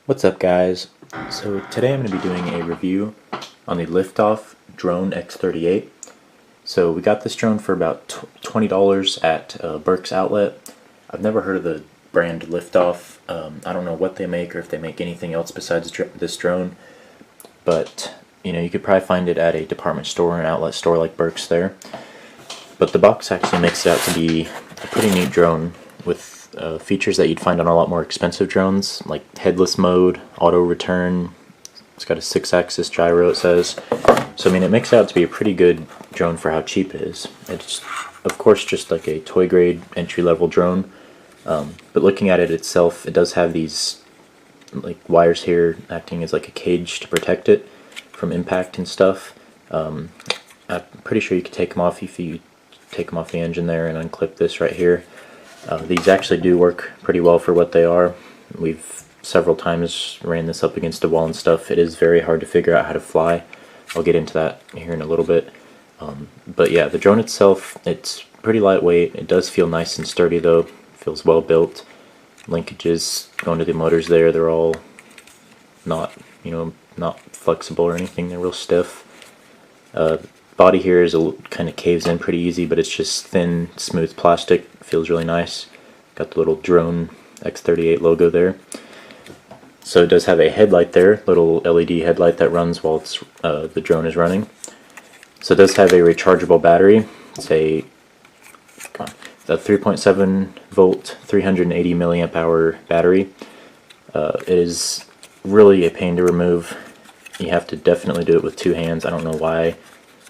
What's up, guys? So today I'm going to be doing a review on the Liftoff drone X38. So we got this drone for about $20 at Burke's Outlet. I've never heard of the brand Liftoff. I don't know what they make or if they make anything else besides this drone, but you could probably find it at a department store or an outlet store like Burke's there. But the box actually makes it out to be a pretty neat drone with features that you'd find on a lot more expensive drones, like headless mode, auto return. It's got a 6-axis gyro, it says. So it makes it out to be a pretty good drone for how cheap it is. It's of course just like a toy grade entry-level drone, but looking at it itself, it does have these like wires here acting as like a cage to protect it from impact and stuff. I'm pretty sure you could take them off if you take them off the engine there and unclip this right here. These actually do work pretty well for what they are. We've several times ran this up against a wall and stuff. It is very hard to figure out how to fly. I'll get into that here in a little bit. But yeah, the drone itself, it's pretty lightweight. It does feel nice and sturdy though. It feels well built. Linkages going to the motors there, they're all not flexible or anything. They're real stiff. Body here is kind of caves in pretty easy, but it's just thin, smooth plastic. Feels really nice. Got the little drone X38 logo there. So it does have a headlight there, little LED headlight that runs while the drone is running. So it does have a rechargeable battery. It's a 3.7 volt, 380 milliamp hour battery. It is really a pain to remove. You have to definitely do it with two hands. I don't know why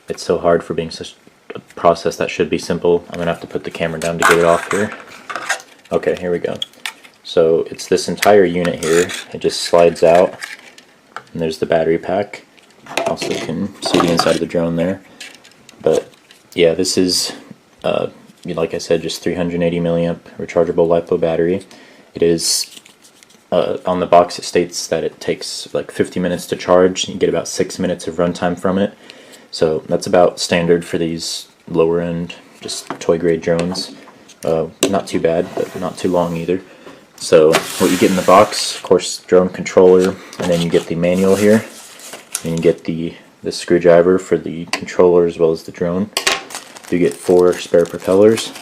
it's so hard for being such a process that should be simple. I'm gonna have to put the camera down to get it off here. Okay, here we go. So it's this entire unit here. It just slides out, and there's the battery pack. Also, you can see the inside of the drone there. But yeah, this is, like I said, just 380 milliamp rechargeable LiPo battery. It is on the box. It states that it takes like 50 minutes to charge. You get about 6 minutes of runtime from it. So that's about standard for these lower end, just toy grade drones. Not too bad, but not too long either. So what you get in the box, of course, drone controller, and then you get the manual here, and you get the screwdriver for the controller as well as the drone. You get 4 spare propellers.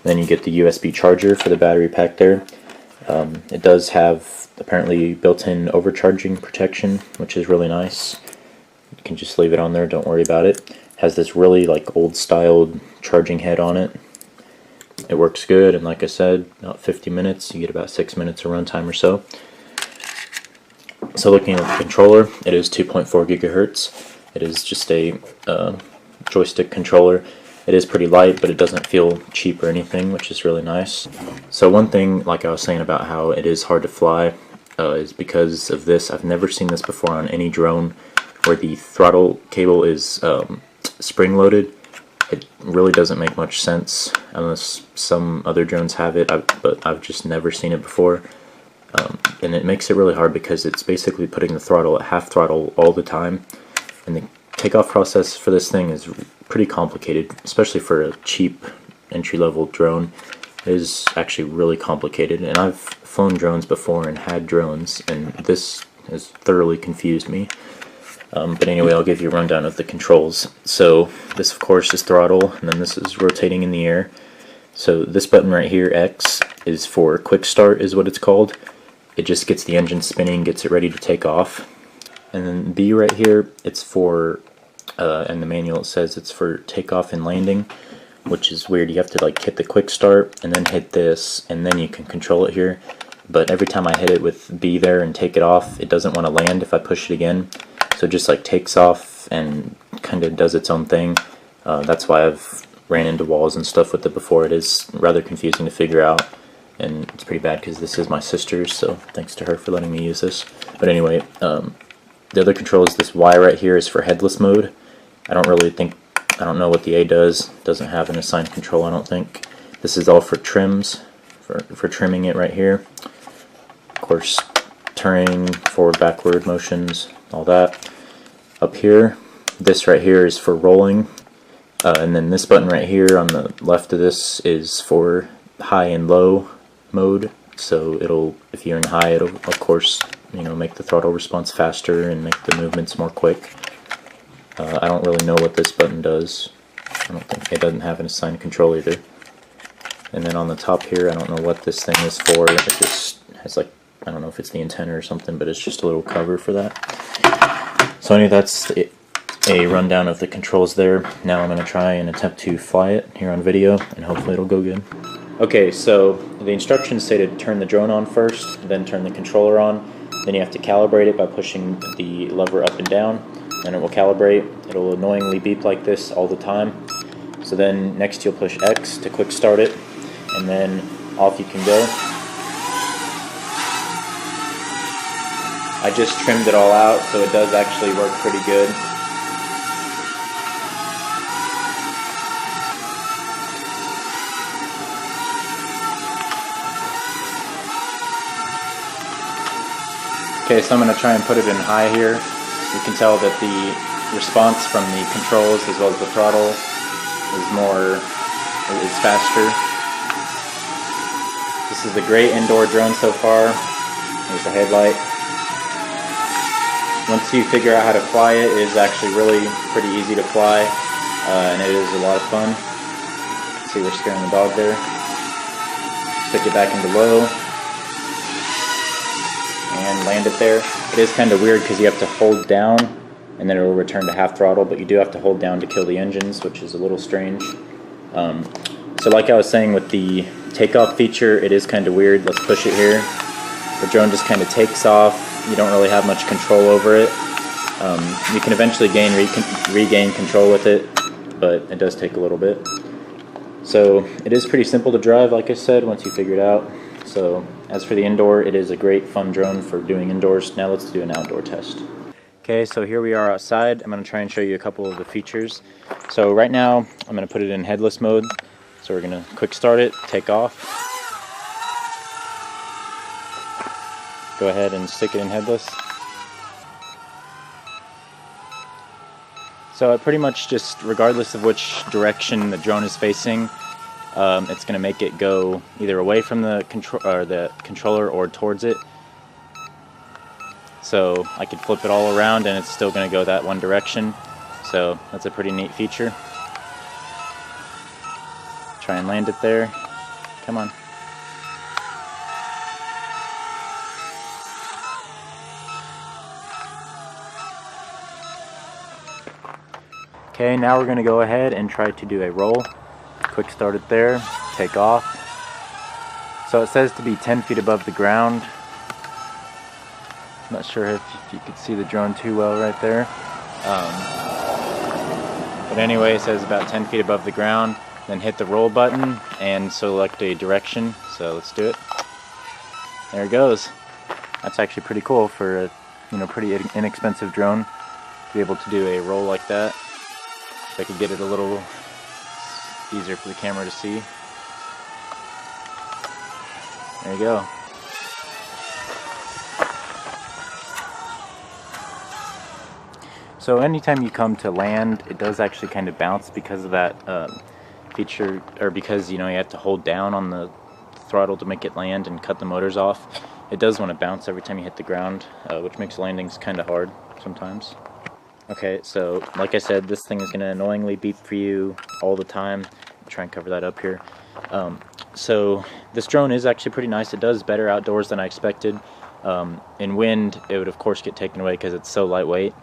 Then you get the USB charger for the battery pack there. It does have apparently built-in overcharging protection, which is really nice. You can just leave it on there, don't worry about it. It has this really like old styled charging head on it. It works good, and like I said, about 50 minutes, you get about 6 minutes of runtime or so. So looking at the controller, it is 2.4 gigahertz. It is just a joystick controller. It is pretty light, but it doesn't feel cheap or anything, which is really nice. So one thing, like I was saying about how it is hard to fly, is because of this. I've never seen this before on any drone where the throttle cable is spring-loaded. It really doesn't make much sense unless some other drones have it, but I've just never seen it before. And it makes it really hard because it's basically putting the throttle at half throttle all the time. And the takeoff process for this thing is pretty complicated, especially for a cheap entry-level drone. It is actually really complicated, and I've flown drones before and had drones, and this has thoroughly confused me. But anyway, I'll give you a rundown of the controls. So this, of course, is throttle, and then this is rotating in the air. So this button right here, X, is for quick start, is what it's called. It just gets the engine spinning, gets it ready to take off. And then B right here, it's for, in the manual it says it's for takeoff and landing, which is weird. You have to like hit the quick start and then hit this, and then you can control it here. But every time I hit it with B there and take it off, it doesn't want to land if I push it again. So it just like takes off and kind of does its own thing. That's why I've ran into walls and stuff with it before. It is rather confusing to figure out, and it's pretty bad because this is my sister's, so thanks to her for letting me use this. But anyway, the other control is this Y right here is for headless mode. I don't know what the A does. It doesn't have an assigned control, I don't think. This is all for trims, for trimming it right here. Of course, turning, forward, backward motions, all that. Up here, this right here is for rolling, and then this button right here on the left of this is for high and low mode, So it'll, if you're in high, it'll of course, you know, make the throttle response faster and make the movements more quick. I don't really know what this button does. I don't think it doesn't have an assigned control either. And then on the top here, I don't know what this thing is for. It just has like, I don't know if it's the antenna or something, but it's just a little cover for that. So anyway, that's a rundown of the controls there. Now I'm going to try and attempt to fly it here on video, and hopefully it'll go good. Okay, so the instructions say to turn the drone on first, then turn the controller on. Then you have to calibrate it by pushing the lever up and down, and it will calibrate. It'll annoyingly beep like this all the time. So then next you'll push X to quick start it, and then off you can go. I just trimmed it all out, so it does actually work pretty good. Okay, so I'm going to try and put it in high here. You can tell that the response from the controls as well as the throttle is faster. This is a great indoor drone so far. There's the headlight. Once you figure out how to fly it, it is actually really pretty easy to fly, and it is a lot of fun. See, we're scaring the dog there. Stick it back into low, and land it there. It is kind of weird because you have to hold down, and then it will return to half throttle, but you do have to hold down to kill the engines, which is a little strange. So like I was saying with the takeoff feature, it is kind of weird. Let's push it here. The drone just kind of takes off. You don't really have much control over it. You can eventually regain control with it, but it does take a little bit. So it is pretty simple to drive, like I said, once you figure it out. So as for the indoor, it is a great fun drone for doing indoors. Now let's do an outdoor test. Okay, so here we are outside. I'm going to try and show you a couple of the features. So right now, I'm going to put it in headless mode. So we're going to quick start it, take off. Go ahead and stick it in headless. So it pretty much just, regardless of which direction the drone is facing, it's going to make it go either away from the controller or towards it. So I could flip it all around and it's still going to go that one direction. So that's a pretty neat feature. Try and land it there. Come on. Okay, now we're going to go ahead and try to do a roll. Quick start it there, take off. So it says to be 10 feet above the ground. Not sure if you could see the drone too well right there. But anyway, it says about 10 feet above the ground. Then hit the roll button and select a direction. So let's do it. There it goes. That's actually pretty cool for a pretty inexpensive drone to be able to do a roll like that. If I could get it a little easier for the camera to see. There you go. So anytime you come to land, it does actually kind of bounce because of that feature, or because you have to hold down on the throttle to make it land and cut the motors off. It does want to bounce every time you hit the ground, which makes landings kind of hard sometimes. Okay, so like I said, this thing is going to annoyingly beep for you all the time. I'll try and cover that up here. So this drone is actually pretty nice. It does better outdoors than I expected. In wind, it would of course get taken away because it's so lightweight.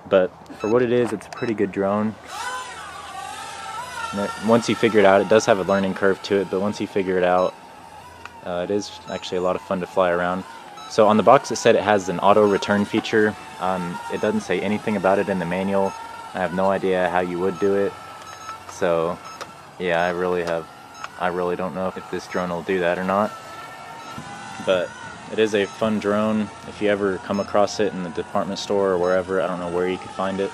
But for what it is, it's a pretty good drone. Once you figure it out, it does have a learning curve to it, but once you figure it out, it is actually a lot of fun to fly around. So on the box it said it has an auto return feature. It doesn't say anything about it in the manual. I have no idea how you would do it. So yeah, I really don't know if this drone will do that or not. But it is a fun drone. If you ever come across it in the department store or wherever, I don't know where you could find it,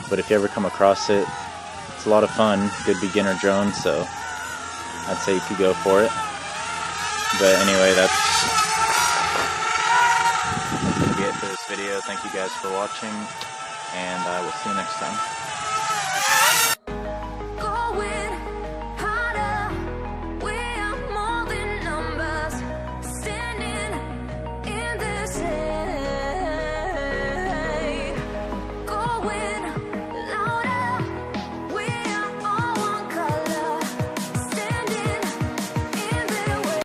but if you ever come across it, it's a lot of fun. Good beginner drone, so I'd say you could go for it. But anyway, that's going to be it for this video. Thank you guys for watching, and I will see you next time.